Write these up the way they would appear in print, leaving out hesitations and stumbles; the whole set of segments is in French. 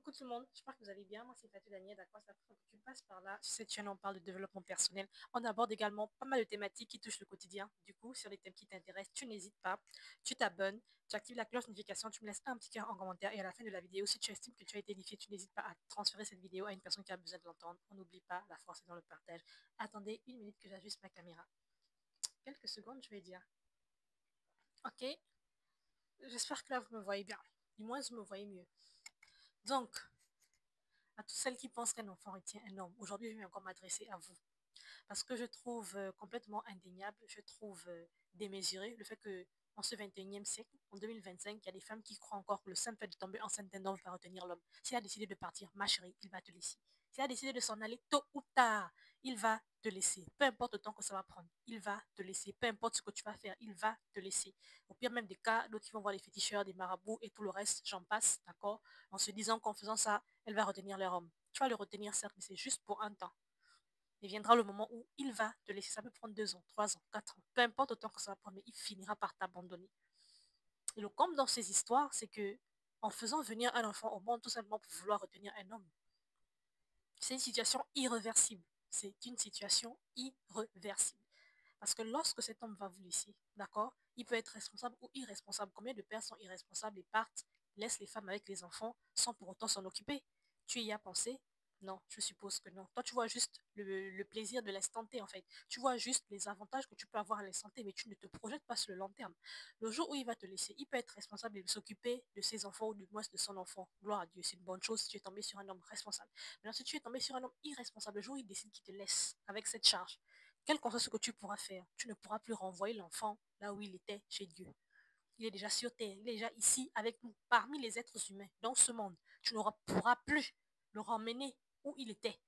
Coucou tout le monde, j'espère que vous allez bien. Moi, c'est Fatou Daniel, d'accord? C'est la première fois que tu passes par là. Sur cette chaîne, on parle de développement personnel. On aborde également pas mal de thématiques qui touchent le quotidien. Du coup, sur les thèmes qui t'intéressent, tu n'hésites pas, tu t'abonnes, tu actives la cloche de notification, tu me laisses un petit cœur en commentaire. Et à la fin de la vidéo, si tu estimes que tu as été édifié, tu n'hésites pas à transférer cette vidéo à une personne qui a besoin de l'entendre. On n'oublie pas, la force est dans le partage. Attendez une minute que j'ajuste ma caméra. Quelques secondes, je vais dire. Ok, j'espère que là, vous me voyez bien. Du moins, vous me voyez mieux. Donc, à toutes celles qui pensent qu'un enfant retient un homme, aujourd'hui, je vais encore m'adresser à vous. Parce que je trouve complètement indéniable, je trouve démesuré le fait que en ce 21e siècle, en 2025, il y a des femmes qui croient encore que le simple fait de tomber enceinte d'un homme va retenir l'homme. S'il a décidé de partir, ma chérie, il va te laisser. S'il a décidé de s'en aller tôt ou tard, il va te laisser. Peu importe le temps que ça va prendre, il va te laisser. Peu importe ce que tu vas faire, il va te laisser. Au pire même des cas, d'autres qui vont voir les féticheurs, des marabouts et tout le reste, j'en passe, d'accord, en se disant qu'en faisant ça, elle va retenir leur homme. Tu vas le retenir, certes, mais c'est juste pour un temps. Il viendra le moment où il va te laisser. Ça peut prendre 2 ans, 3 ans, 4 ans. Peu importe le temps que ça va prendre, mais il finira par t'abandonner. Et le comble dans ces histoires, c'est que en faisant venir un enfant au monde tout simplement pour vouloir retenir un homme, c'est une situation irréversible. C'est une situation irréversible. Parce que lorsque cet homme va vous laisser, d'accord, il peut être responsable ou irresponsable. Combien de pères sont irresponsables et partent, laissent les femmes avec les enfants sans pour autant s'en occuper? Tu y as pensé? Non, je suppose que non. Toi, tu vois juste le plaisir de l'instant T, en fait. Tu vois juste les avantages que tu peux avoir à l'instant T, mais tu ne te projettes pas sur le long terme. Le jour où il va te laisser, il peut être responsable de s'occuper de ses enfants ou du moins de son enfant. Gloire à Dieu, c'est une bonne chose si tu es tombé sur un homme responsable. Maintenant, si tu es tombé sur un homme irresponsable, le jour où il décide qu'il te laisse avec cette charge, quel que soit ce que tu pourras faire, tu ne pourras plus renvoyer l'enfant là où il était chez Dieu. Il est déjà sur terre, il est déjà ici avec nous, parmi les êtres humains, dans ce monde. Tu ne pourras plus le ramener où il était.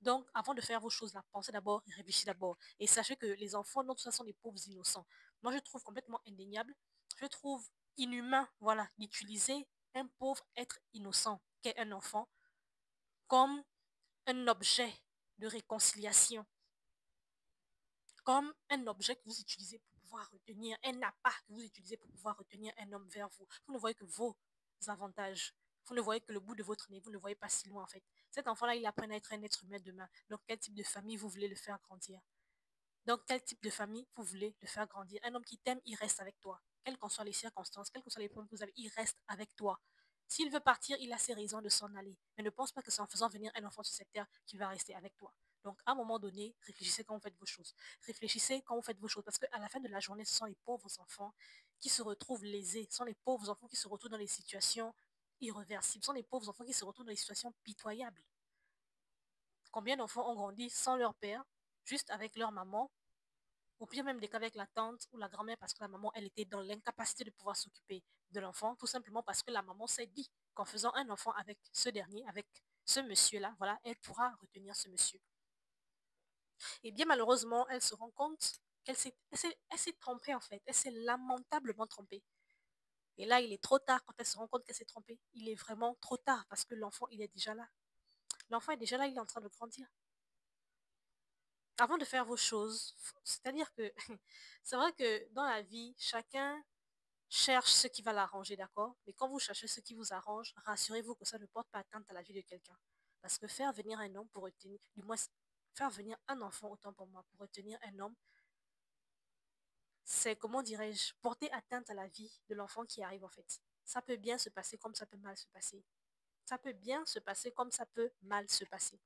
Donc, avant de faire vos choses là, pensez d'abord et réfléchissez d'abord. Et sachez que les enfants, non, tout ça sont des pauvres innocents. Moi, je trouve complètement indéniable, je trouve inhumain, voilà, d'utiliser un pauvre être innocent qu'est un enfant comme un objet de réconciliation, comme un objet que vous utilisez pour pouvoir retenir, un appât que vous utilisez pour pouvoir retenir un homme vers vous. Vous ne voyez que vos avantages. Vous ne voyez que le bout de votre nez. Vous ne voyez pas si loin, en fait. Cet enfant-là, il apprend à être un être humain demain. Donc, quel type de famille vous voulez le faire grandir? Donc, quel type de famille vous voulez le faire grandir? Un homme qui t'aime, il reste avec toi. Quelles qu'en soient les circonstances, quels que soient les problèmes que vous avez, il reste avec toi. S'il veut partir, il a ses raisons de s'en aller. Mais ne pense pas que c'est en faisant venir un enfant sur cette terre qu'il va rester avec toi. Donc, à un moment donné, réfléchissez quand vous faites vos choses. Réfléchissez quand vous faites vos choses. Parce qu'à la fin de la journée, ce sont les pauvres enfants qui se retrouvent lésés. Ce sont les pauvres enfants qui se retrouvent dans des situations irréversibles. Ce sont les pauvres enfants qui se retrouvent dans des situations pitoyables. Combien d'enfants ont grandi sans leur père, juste avec leur maman, au pire même des cas avec la tante ou la grand-mère parce que la maman, elle était dans l'incapacité de pouvoir s'occuper de l'enfant, tout simplement parce que la maman s'est dit qu'en faisant un enfant avec ce dernier, avec ce monsieur-là, voilà, elle pourra retenir ce monsieur. Et bien malheureusement, elle se rend compte qu'elle s'est trompée en fait. Elle s'est lamentablement trompée. Et là, il est trop tard quand elle se rend compte qu'elle s'est trompée. Il est vraiment trop tard parce que l'enfant, il est déjà là. L'enfant est déjà là, il est en train de grandir. Avant de faire vos choses, c'est-à-dire que c'est vrai que dans la vie, chacun cherche ce qui va l'arranger, d'accord? Mais quand vous cherchez ce qui vous arrange, rassurez-vous que ça ne porte pas atteinte à la vie de quelqu'un. Parce que faire venir un homme pour retenir, du moins faire venir un enfant, autant pour moi, pour retenir un homme, c'est, comment dirais-je, porter atteinte à la vie de l'enfant qui arrive en fait. Ça peut bien se passer comme ça peut mal se passer. Ça peut bien se passer comme ça peut mal se passer.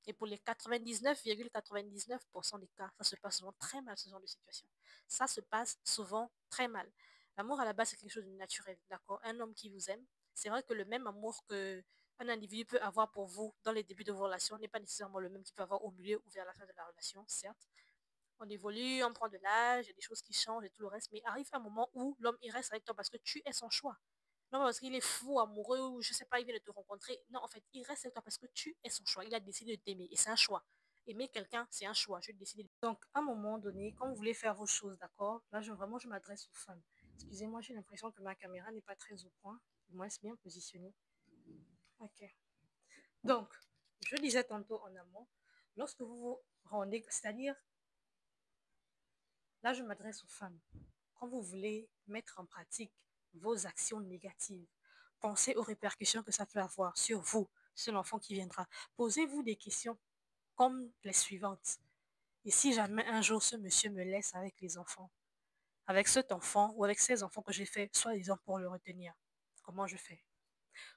Et pour les 99,99% des cas, ça se passe souvent très mal, ce genre de situation. Ça se passe souvent très mal. L'amour, à la base, c'est quelque chose de naturel, d'accord? Un homme qui vous aime, c'est vrai que le même amour que un individu peut avoir pour vous dans les débuts de vos relations n'est pas nécessairement le même qu'il peut avoir au milieu ou vers la fin de la relation, certes. On évolue, on prend de l'âge, il y a des choses qui changent et tout le reste, mais arrive un moment où l'homme, il reste avec toi parce que tu es son choix. Non, parce qu'il est fou, amoureux, ou je sais pas, il vient de te rencontrer. Non, en fait, il reste avec toi parce que tu es son choix. Il a décidé de t'aimer et c'est un choix. Aimer quelqu'un, c'est un choix. Je décide. Donc, à un moment donné, quand vous voulez faire vos choses, d'accord, là, vraiment, je m'adresse aux femmes. Excusez-moi, j'ai l'impression que ma caméra n'est pas très au point. Du moins, c'est bien positionné. Ok. Donc, je disais tantôt en amont, lorsque vous vous rendez, c'est-à-dire, là, je m'adresse aux femmes. Quand vous voulez mettre en pratique vos actions négatives, Pensez aux répercussions que ça peut avoir sur vous, sur l'enfant qui viendra. Posez-vous des questions comme les suivantes. Et si jamais un jour ce monsieur me laisse avec les enfants, avec cet enfant ou avec ces enfants que j'ai fait, soi-disant pour le retenir, comment je fais?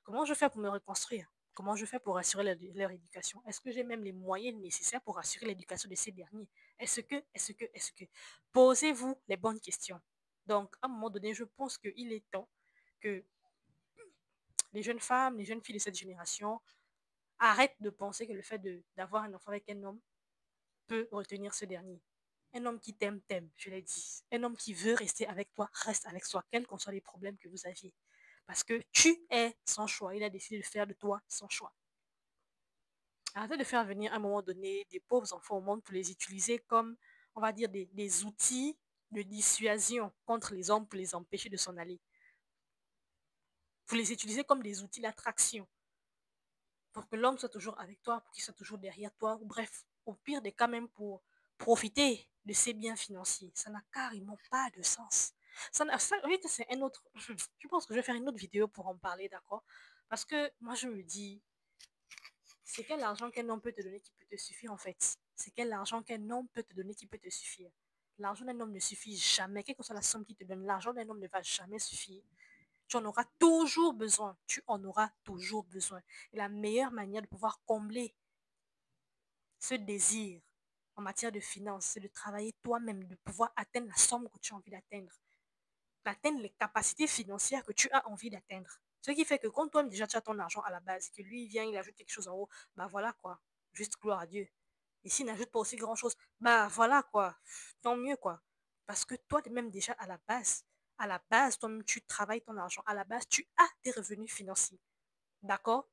Comment je fais pour me reconstruire? Comment je fais pour assurer leur éducation? Est-ce que j'ai même les moyens nécessaires pour assurer l'éducation de ces derniers? Est-ce que? Posez-vous les bonnes questions. Donc, à un moment donné, je pense qu'il est temps que les jeunes femmes, les jeunes filles de cette génération arrêtent de penser que le fait d'avoir un enfant avec un homme peut retenir ce dernier. Un homme qui t'aime, t'aime, je l'ai dit. Un homme qui veut rester avec toi, reste avec toi, quels qu'en soient les problèmes que vous aviez. Parce que tu es son choix. Il a décidé de faire de toi son choix. Arrêtez de faire venir à un moment donné des pauvres enfants au monde pour les utiliser comme, on va dire, des outils de dissuasion contre les hommes pour les empêcher de s'en aller. Vous les utilisez comme des outils d'attraction pour que l'homme soit toujours avec toi, pour qu'il soit toujours derrière toi, ou bref, au pire des cas même pour profiter de ses biens financiers. Ça n'a carrément pas de sens. C'est un autre. Je pense que je vais faire une autre vidéo pour en parler, d'accord? Parce que moi, je me dis, c'est quel argent qu'un homme peut te donner qui peut te suffire en fait? C'est quel argent qu'un homme peut te donner qui peut te suffire? L'argent d'un homme ne suffit jamais. Quelle que soit la somme qu'il te donne, l'argent d'un homme ne va jamais suffire. Tu en auras toujours besoin. Tu en auras toujours besoin. Et la meilleure manière de pouvoir combler ce désir en matière de finances, c'est de travailler toi-même, de pouvoir atteindre la somme que tu as envie d'atteindre, d'atteindre les capacités financières que tu as envie d'atteindre. Ce qui fait que quand toi déjà tu as ton argent à la base, que lui il vient, il ajoute quelque chose en haut, bah voilà quoi, juste gloire à Dieu. Et s'il n'ajoute pas aussi grand chose, bah voilà quoi, tant mieux quoi. Parce que toi, tu es même déjà à la base, toi-même tu travailles ton argent, à la base tu as des revenus financiers. D'accord?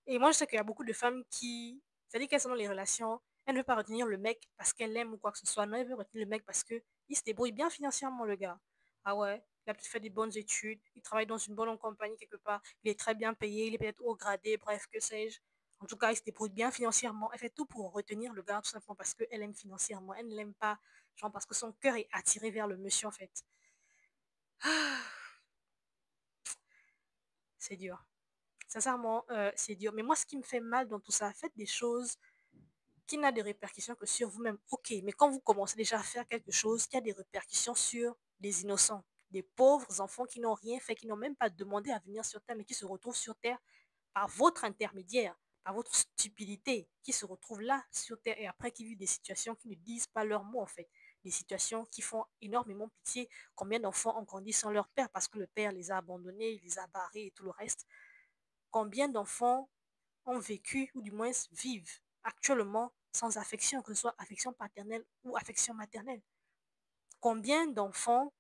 Et moi, je sais qu'il y a beaucoup de femmes qui, c'est-à-dire qu'elles sont dans les relations, elles ne veulent pas retenir le mec parce qu'elle l'aime ou quoi que ce soit. Non, elles veulent retenir le mec parce que il se débrouille bien financièrement, le gars. Ah ouais, il a peut-être fait des bonnes études, il travaille dans une bonne compagnie quelque part, il est très bien payé, il est peut-être haut gradé, bref, que sais-je. En tout cas, il se débrouille bien financièrement. Elle fait tout pour retenir le gars, tout simplement parce qu'elle aime financièrement. Elle ne l'aime pas, genre parce que son cœur est attiré vers le monsieur, en fait. Ah, c'est dur. Sincèrement, c'est dur. Mais moi, ce qui me fait mal dans tout ça, faites des choses qui n'a de répercussions que sur vous-même. Ok, mais quand vous commencez déjà à faire quelque chose qui a des répercussions sur des innocents, des pauvres enfants qui n'ont rien fait, qui n'ont même pas demandé à venir sur Terre, mais qui se retrouvent sur Terre par votre intermédiaire, par votre stupidité, qui se retrouvent là sur Terre et après qui vivent des situations qui ne disent pas leurs mots en fait. Des situations qui font énormément pitié. Combien d'enfants ont grandi sans leur père parce que le père les a abandonnés, il les a barrés et tout le reste. Combien d'enfants ont vécu, ou du moins vivent actuellement sans affection, que ce soit affection paternelle ou affection maternelle. Combien d'enfants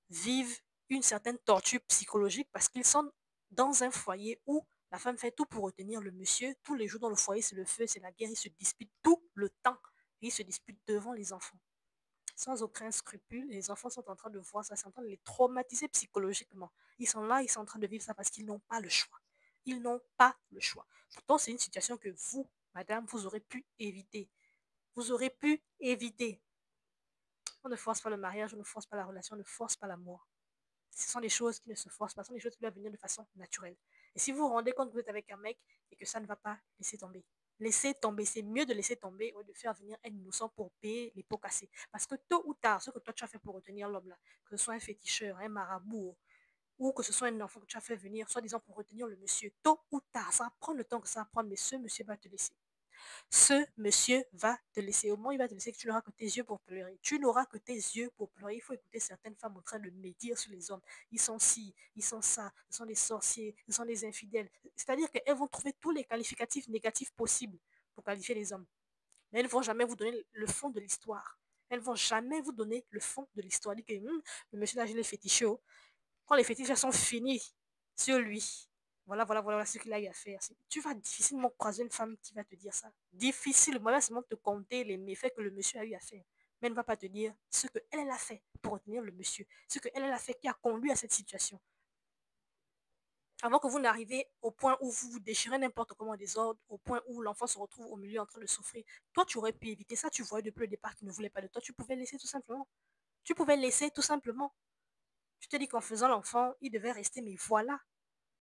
vivent une certaine torture psychologique parce qu'ils sont dans un foyer où la femme fait tout pour retenir le monsieur. Tous les jours dans le foyer, c'est le feu, c'est la guerre. Ils se disputent tout le temps. Et ils se disputent devant les enfants. Sans aucun scrupule, les enfants sont en train de voir ça, c'est en train de les traumatiser psychologiquement. Ils sont là, ils sont en train de vivre ça parce qu'ils n'ont pas le choix. Ils n'ont pas le choix. Pourtant, c'est une situation que vous, madame, vous aurez pu éviter. Vous aurez pu éviter. On ne force pas le mariage, on ne force pas la relation, on ne force pas l'amour. Ce sont des choses qui ne se forcent pas, ce sont des choses qui doivent venir de façon naturelle. Et si vous vous rendez compte que vous êtes avec un mec et que ça ne va pas, laissez tomber. Laissez tomber, c'est mieux de laisser tomber ou de faire venir un innocent pour payer les pots cassés. Parce que tôt ou tard, ce que toi tu as fait pour retenir l'homme là, que ce soit un féticheur, un marabout, ou que ce soit un enfant que tu as fait venir, soit disant pour retenir le monsieur, tôt ou tard, ça va prendre le temps que ça va prendre, mais ce monsieur va te laisser. Ce monsieur va te laisser. Au moins, il va te laisser que tu n'auras que tes yeux pour pleurer. Tu n'auras que tes yeux pour pleurer. Il faut écouter certaines femmes en train de médire sur les hommes. Ils sont ci, ils sont ça, ce sont des sorciers, ce sont des infidèles. C'est-à-dire qu'elles vont trouver tous les qualificatifs négatifs possibles pour qualifier les hommes. Mais elles ne vont jamais vous donner le fond de l'histoire. Elles ne vont jamais vous donner le fond de l'histoire. Dire que le monsieur là, il est féticheux. Quand les fétiches sont finis sur lui, voilà ce qu'il a eu à faire. Tu vas difficilement croiser une femme qui va te dire ça. Difficilement, elle va seulement te compter les méfaits que le monsieur a eu à faire. Mais elle ne va pas te dire ce qu'elle a fait pour retenir le monsieur, ce qu'elle a fait qui a conduit à cette situation. Avant que vous n'arriviez au point où vous vous déchirez n'importe comment des ordres, au point où l'enfant se retrouve au milieu en train de souffrir, toi, tu aurais pu éviter ça. Tu voyais depuis le départ qu'il ne voulait pas de toi. Tu pouvais laisser tout simplement. Tu pouvais laisser tout simplement. Je te dis qu'en faisant l'enfant, il devait rester, mais voilà.